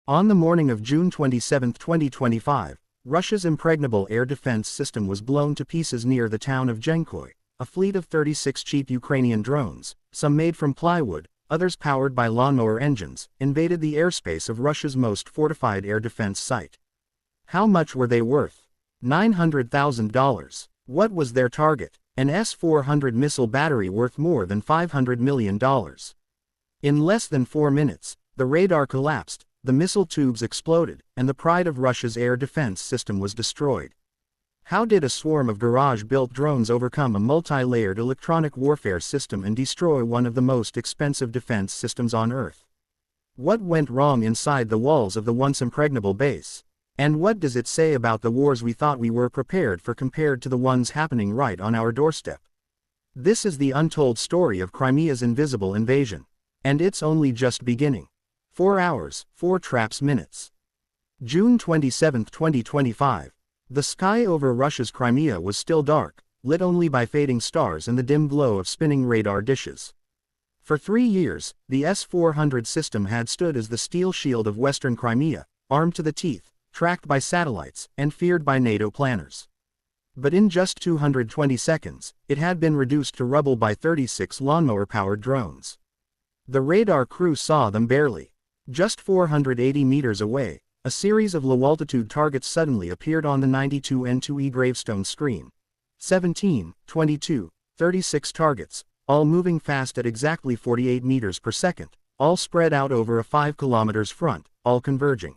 On the morning of June 27, 2025, Russia's impregnable air defense system was blown to pieces near the town of Dzhankoi. A fleet of 36 cheap Ukrainian drones, some made from plywood, others powered by lawnmower engines, invaded the airspace of Russia's most fortified air defense site. How much were they worth? $900,000. What was their target? An S-400 missile battery worth more than $500 million. In less than 4 minutes, the radar collapsed, the missile tubes exploded, and the pride of Russia's air defense system was destroyed. How did a swarm of garage-built drones overcome a multi-layered electronic warfare system and destroy one of the most expensive defense systems on Earth? What went wrong inside the walls of the once impregnable base? And what does it say about the wars we thought we were prepared for compared to the ones happening right on our doorstep? This is the untold story of Crimea's invisible invasion. And it's only just beginning. 4 hours, 4 traps minutes. June 27, 2025. The sky over Russia's Crimea was still dark, lit only by fading stars and the dim glow of spinning radar dishes. For 3 years, the S-400 system had stood as the steel shield of Western Crimea, armed to the teeth, tracked by satellites, and feared by NATO planners. But in just 220 seconds, it had been reduced to rubble by 36 lawnmower-powered drones. The radar crew saw them barely. Just 480 meters away, a series of low-altitude targets suddenly appeared on the 92N2E gravestone screen. 17, 22, 36 targets, all moving fast at exactly 48 meters per second, all spread out over a 5 kilometers front, all converging.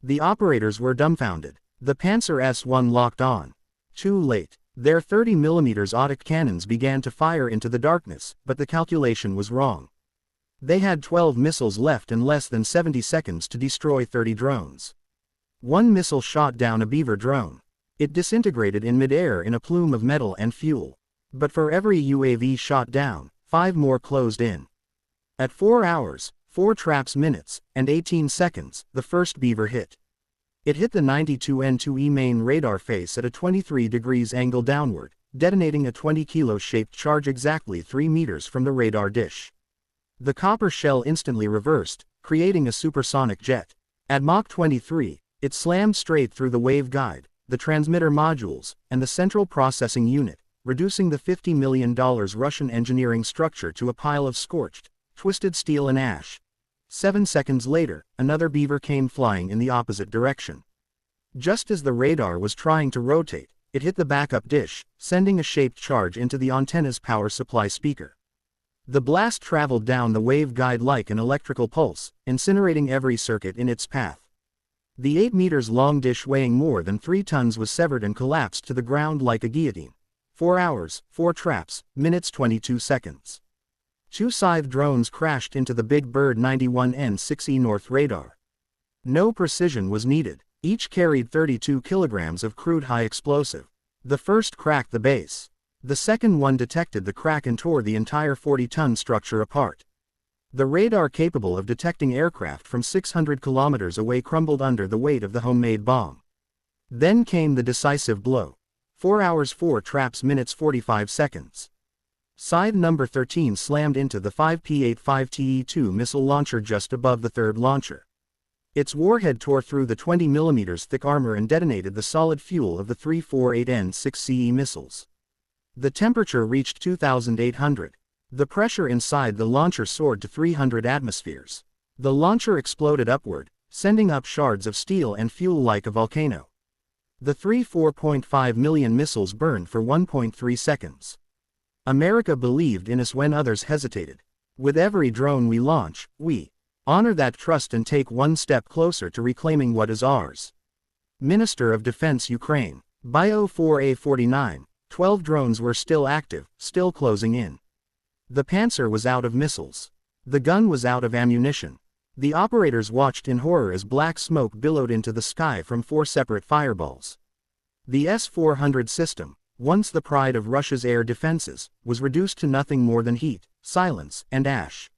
The operators were dumbfounded. The Panzer S-1 locked on. Too late. Their 30mm automatic cannons began to fire into the darkness, but the calculation was wrong. They had 12 missiles left and less than 70 seconds to destroy 30 drones. One missile shot down a Beaver drone. It disintegrated in midair in a plume of metal and fuel. But for every UAV shot down, 5 more closed in. At 4 hours, 4 traps minutes, and 18 seconds, the first Beaver hit. It hit the 92N2E main radar face at a 23 degrees angle downward, detonating a 20-kilo-shaped charge exactly 3 meters from the radar dish. The copper shell instantly reversed, creating a supersonic jet. At Mach 23, it slammed straight through the waveguide, the transmitter modules, and the central processing unit, reducing the $50 million Russian engineering structure to a pile of scorched, twisted steel and ash. 7 seconds later, another Beaver came flying in the opposite direction. Just as the radar was trying to rotate, it hit the backup dish, sending a shaped charge into the antenna's power supply speaker. The blast traveled down the waveguide like an electrical pulse, incinerating every circuit in its path. The 8 meters long dish weighing more than 3 tons was severed and collapsed to the ground like a guillotine. 4 hours, 4 traps, minutes 22 seconds. 2 Scythe drones crashed into the Big Bird 91N6E North radar. No precision was needed. Each carried 32 kilograms of crude high explosive. The first cracked the base. The second one detected the crack and tore the entire 40-ton structure apart. The radar capable of detecting aircraft from 600 kilometers away crumbled under the weight of the homemade bomb. Then came the decisive blow. 4 hours 4 traps minutes 45 seconds. Scythe number 13 slammed into the 5P-85TE2 missile launcher just above the third launcher. Its warhead tore through the 20mm thick armor and detonated the solid fuel of the 348N6CE missiles. The temperature reached 2,800. The pressure inside the launcher soared to 300 atmospheres. The launcher exploded upward, sending up shards of steel and fuel like a volcano. The 4.5 million missiles burned for 1.3 seconds. America believed in us when others hesitated. With every drone we launch, we honor that trust and take one step closer to reclaiming what is ours. Minister of Defense Ukraine. By 04A49, 12 drones were still active, still closing in. The Panzer was out of missiles. The gun was out of ammunition. The operators watched in horror as black smoke billowed into the sky from 4 separate fireballs. The S-400 system, once the pride of Russia's air defenses, was reduced to nothing more than heat, silence, and ash.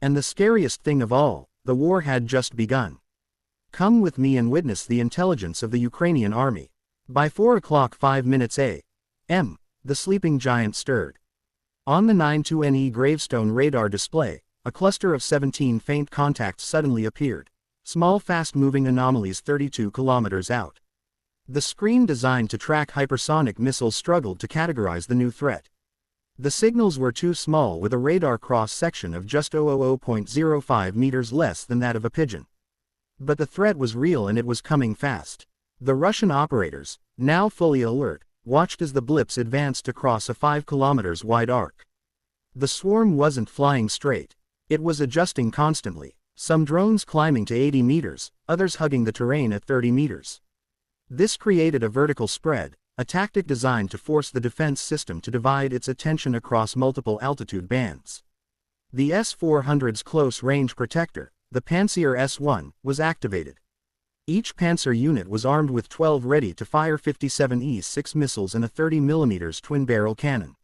And the scariest thing of all, the war had just begun. Come with me and witness the intelligence of the Ukrainian army. By 4 o'clock 5 minutes a.m., the sleeping giant stirred. On the 92NE gravestone radar display, a cluster of 17 faint contacts suddenly appeared. small fast-moving anomalies 32 kilometers out. The screen designed to track hypersonic missiles struggled to categorize the new threat. The signals were too small, with a radar cross-section of just 0.05 meters, less than that of a pigeon. But the threat was real, and it was coming fast. The Russian operators, now fully alert, watched as the blips advanced across a 5 kilometers wide arc. The swarm wasn't flying straight. It was adjusting constantly, some drones climbing to 80 meters, others hugging the terrain at 30 meters. This created a vertical spread, a tactic designed to force the defense system to divide its attention across multiple altitude bands. The S-400's close-range protector, the Pantsir S-1, was activated. Each Panzer unit was armed with 12 ready-to-fire 57 E-6 missiles and a 30mm twin-barrel cannon.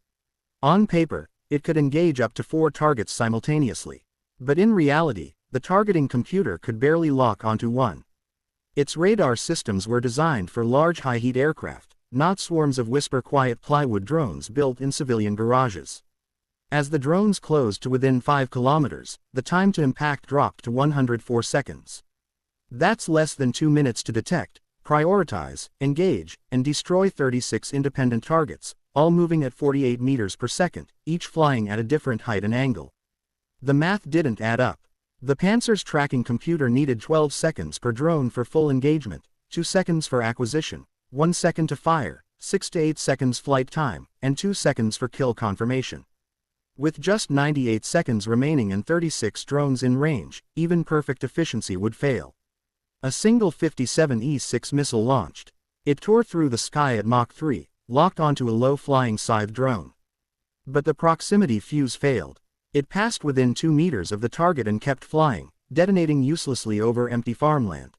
On paper, it could engage up to 4 targets simultaneously. But in reality, the targeting computer could barely lock onto one. Its radar systems were designed for large high-heat aircraft, not swarms of whisper-quiet plywood drones built in civilian garages. As the drones closed to within 5 kilometers, the time to impact dropped to 104 seconds. That's less than 2 minutes to detect, prioritize, engage, and destroy 36 independent targets, all moving at 48 meters per second, each flying at a different height and angle. The math didn't add up. The Panzer's tracking computer needed 12 seconds per drone for full engagement, 2 seconds for acquisition, 1 second to fire, 6 to 8 seconds flight time, and 2 seconds for kill confirmation. With just 98 seconds remaining and 36 drones in range, even perfect efficiency would fail. A single 57 E-6 missile launched. It tore through the sky at Mach 3, locked onto a low-flying Scythe drone. But the proximity fuse failed. It passed within 2 meters of the target and kept flying, detonating uselessly over empty farmland.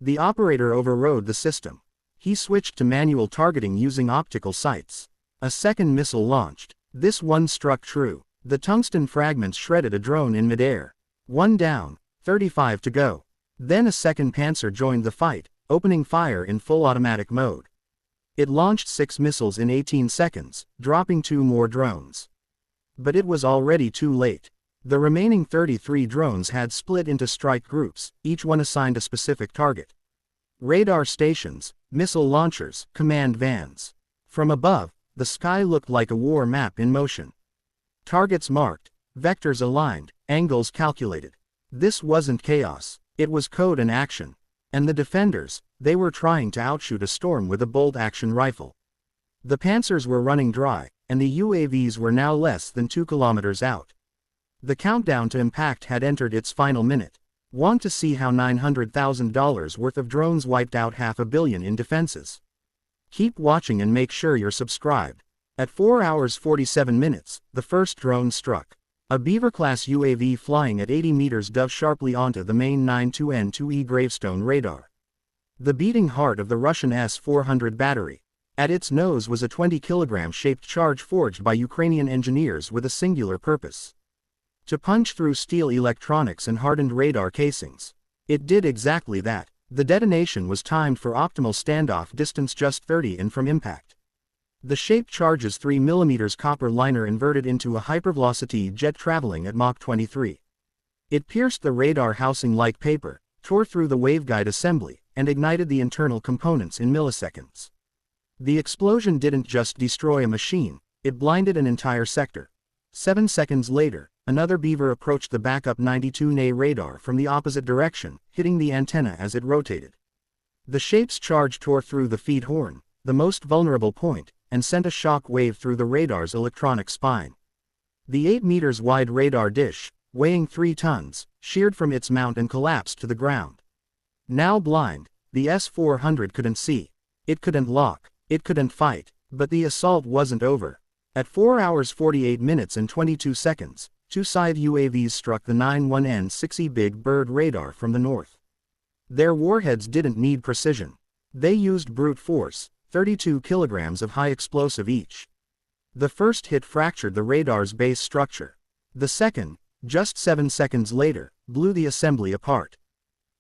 The operator overrode the system. He switched to manual targeting using optical sights. A second missile launched. This one struck true. The tungsten fragments shredded a drone in midair. 1 down, 35 to go. Then a second Panzer joined the fight, opening fire in full automatic mode. It launched 6 missiles in 18 seconds, dropping 2 more drones. But it was already too late. The remaining 33 drones had split into strike groups, each one assigned a specific target. Radar stations, missile launchers, command vans. From above, the sky looked like a war map in motion. Targets marked, vectors aligned, angles calculated. This wasn't chaos, it was code in action. And the defenders, they were trying to outshoot a storm with a bolt-action rifle. The Panzers were running dry, and the UAVs were now less than 2 kilometers out. The countdown to impact had entered its final minute. Want to see how $900,000 worth of drones wiped out $500 million in defenses? Keep watching and make sure you're subscribed. At 4 hours 47 minutes, the first drone struck. A Beaver-class UAV flying at 80 meters dove sharply onto the main 92N2E gravestone radar. The beating heart of the Russian S-400 battery. At its nose was a 20-kilogram shaped charge forged by Ukrainian engineers with a singular purpose: to punch through steel electronics and hardened radar casings. It did exactly that. The detonation was timed for optimal standoff distance, just 30 in from impact. The shaped charge's 3mm copper liner inverted into a hypervelocity jet traveling at Mach 23. It pierced the radar housing like paper, tore through the waveguide assembly, and ignited the internal components in milliseconds. The explosion didn't just destroy a machine, it blinded an entire sector. 7 seconds later, another Beaver approached the backup 92NA radar from the opposite direction, hitting the antenna as it rotated. The shape's charge tore through the feed horn, the most vulnerable point, and sent a shock wave through the radar's electronic spine. The 8 meters wide radar dish, weighing 3 tons, sheared from its mount and collapsed to the ground. Now blind, the S-400 couldn't see. It couldn't lock. It couldn't fight. But the assault wasn't over. At 4 hours 48 minutes and 22 seconds, 2 Scythe UAVs struck the 91N6E Big Bird radar from the north. Their warheads didn't need precision. They used brute force, 32 kilograms of high explosive each. The first hit fractured the radar's base structure. The second, just 7 seconds later, blew the assembly apart.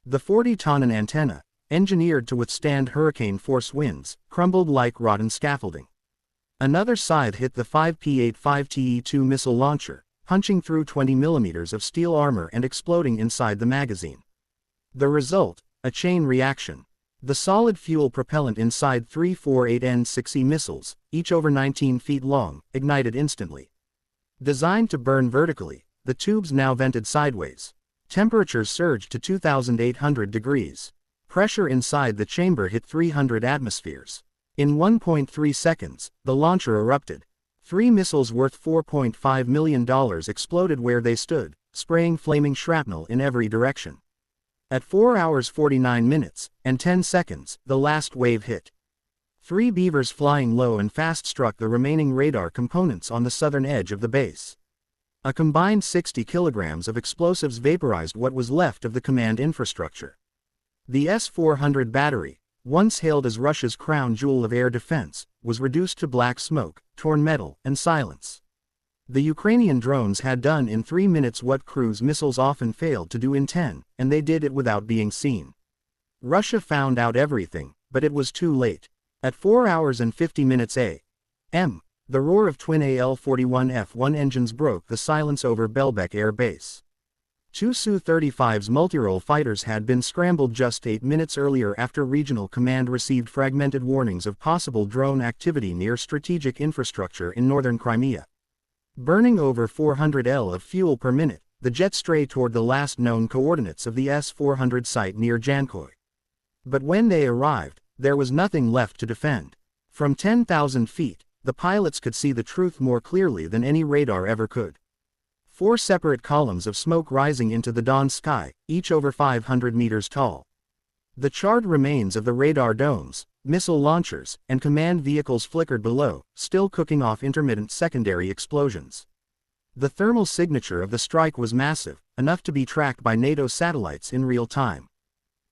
The 40-ton antenna, engineered to withstand hurricane-force winds, crumbled like rotten scaffolding. Another Scythe hit the 5P-85TE2 missile launcher, punching through 20 millimeters of steel armor and exploding inside the magazine. The result, a chain reaction. The solid fuel propellant inside 348N6E missiles, each over 19 feet long, ignited instantly. Designed to burn vertically, the tubes now vented sideways. Temperatures surged to 2,800 degrees. Pressure inside the chamber hit 300 atmospheres. In 1.3 seconds, the launcher erupted. 3 missiles worth $4.5 million exploded where they stood, spraying flaming shrapnel in every direction. At 4 hours 49 minutes, and 10 seconds, the last wave hit. 3 Beavers flying low and fast struck the remaining radar components on the southern edge of the base. A combined 60 kilograms of explosives vaporized what was left of the command infrastructure. The S-400 battery, once hailed as Russia's crown jewel of air defense, was reduced to black smoke, torn metal, and silence. The Ukrainian drones had done in 3 minutes what cruise missiles often failed to do in 10, and they did it without being seen. Russia found out everything, but it was too late. At 4 hours and 50 minutes a.m., the roar of twin AL-41F-1 engines broke the silence over Belbek Air Base. 2 Su-35's multirole fighters had been scrambled just 8 minutes earlier after Regional Command received fragmented warnings of possible drone activity near strategic infrastructure in northern Crimea. Burning over 400 L of fuel per minute, the jets stray toward the last known coordinates of the S-400 site near Dzhankoi. But when they arrived, there was nothing left to defend. From 10,000 feet, the pilots could see the truth more clearly than any radar ever could. 4 separate columns of smoke rising into the dawn sky, each over 500 meters tall. The charred remains of the radar domes, missile launchers, and command vehicles flickered below, still cooking off intermittent secondary explosions. The thermal signature of the strike was massive, enough to be tracked by NATO satellites in real time.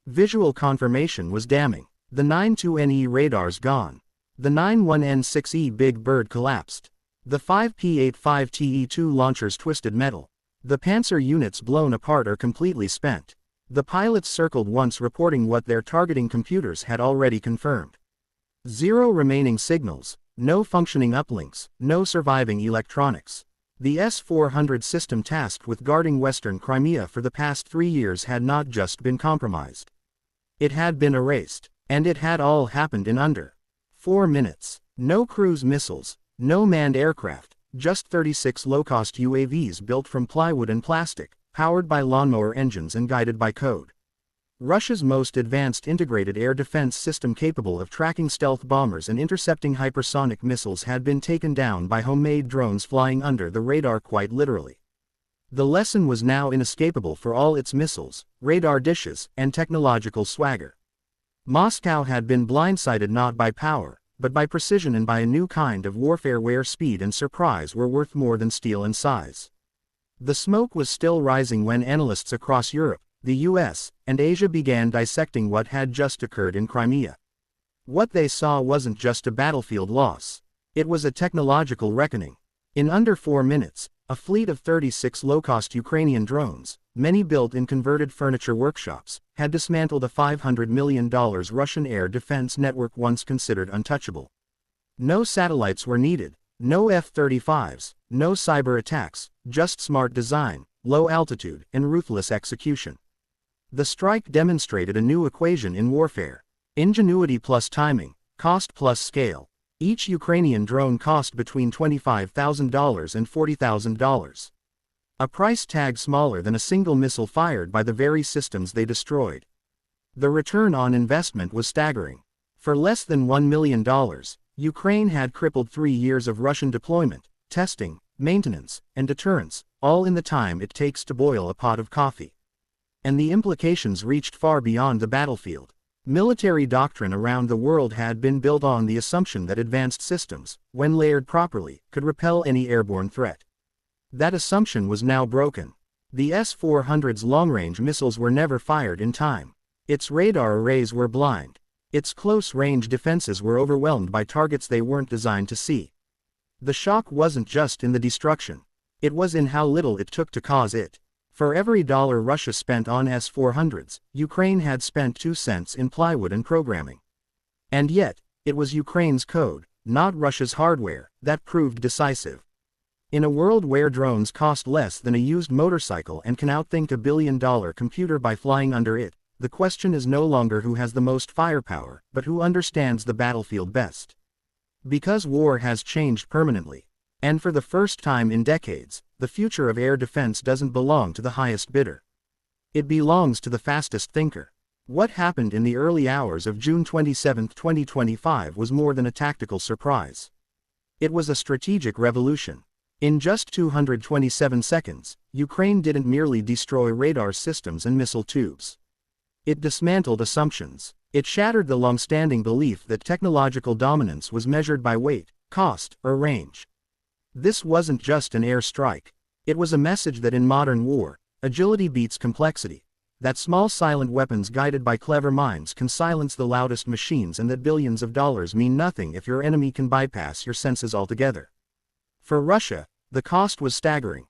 Visual confirmation was damning. The 92NE radars gone. The 91N6E Big Bird collapsed. The 5P-85TE2 launchers twisted metal. The Panzer units blown apart or completely spent. The pilots circled once reporting what their targeting computers had already confirmed. 0 remaining signals, no functioning uplinks, no surviving electronics. The S-400 system tasked with guarding western Crimea for the past 3 years had not just been compromised. It had been erased, and it had all happened in under 4 minutes. No cruise missiles, no manned aircraft, just 36 low-cost UAVs built from plywood and plastic, powered by lawnmower engines and guided by code. Russia's most advanced integrated air defense system capable of tracking stealth bombers and intercepting hypersonic missiles had been taken down by homemade drones flying under the radar quite literally. The lesson was now inescapable for all its missiles, radar dishes, and technological swagger. Moscow had been blindsided not by power, but by precision and by a new kind of warfare where speed and surprise were worth more than steel and size. The smoke was still rising when analysts across Europe, the US, and Asia began dissecting what had just occurred in Crimea. What they saw wasn't just a battlefield loss. It was a technological reckoning. In under 4 minutes, a fleet of 36 low-cost Ukrainian drones, many built in converted furniture workshops, had dismantled a $500 million Russian air defense network once considered untouchable. No satellites were needed, no F-35s, no cyber attacks, just smart design, low altitude, and ruthless execution. The strike demonstrated a new equation in warfare: ingenuity plus timing, cost plus scale. Each Ukrainian drone cost between $25,000 and $40,000. A price tag smaller than a single missile fired by the very systems they destroyed. The return on investment was staggering. For less than $1 million, Ukraine had crippled 3 years of Russian deployment, testing, maintenance, and deterrence, all in the time it takes to boil a pot of coffee. And the implications reached far beyond the battlefield. Military doctrine around the world had been built on the assumption that advanced systems, when layered properly, could repel any airborne threat. That assumption was now broken. The S-400's long-range missiles were never fired in time. Its radar arrays were blind. Its close-range defenses were overwhelmed by targets they weren't designed to see. The shock wasn't just in the destruction. It was in how little it took to cause it. For every dollar Russia spent on S-400s, Ukraine had spent 2 cents in plywood and programming. And yet, it was Ukraine's code, not Russia's hardware, that proved decisive. In a world where drones cost less than a used motorcycle and can outthink a billion-dollar computer by flying under it, the question is no longer who has the most firepower, but who understands the battlefield best. Because war has changed permanently. And for the first time in decades, the future of air defense doesn't belong to the highest bidder. It belongs to the fastest thinker. What happened in the early hours of June 27, 2025 was more than a tactical surprise. It was a strategic revolution. In just 227 seconds, Ukraine didn't merely destroy radar systems and missile tubes. It dismantled assumptions. It shattered the long-standing belief that technological dominance was measured by weight, cost, or range. This wasn't just an air strike. It was a message that in modern war, agility beats complexity, that small silent weapons guided by clever minds can silence the loudest machines, and that billions of dollars mean nothing if your enemy can bypass your senses altogether. For Russia, the cost was staggering.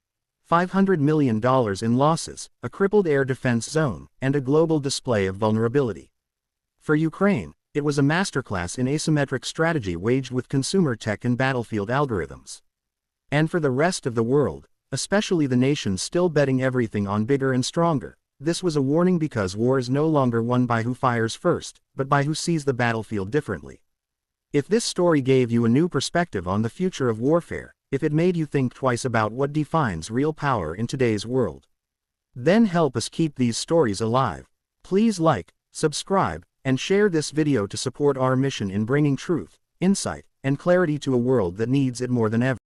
$500 million in losses, a crippled air defense zone, and a global display of vulnerability. For Ukraine, it was a masterclass in asymmetric strategy waged with consumer tech and battlefield algorithms. And for the rest of the world, especially the nations still betting everything on bigger and stronger, this was a warning, because war is no longer won by who fires first, but by who sees the battlefield differently. If this story gave you a new perspective on the future of warfare, if it made you think twice about what defines real power in today's world, then help us keep these stories alive. Please like, subscribe, and share this video to support our mission in bringing truth, insight, and clarity to a world that needs it more than ever.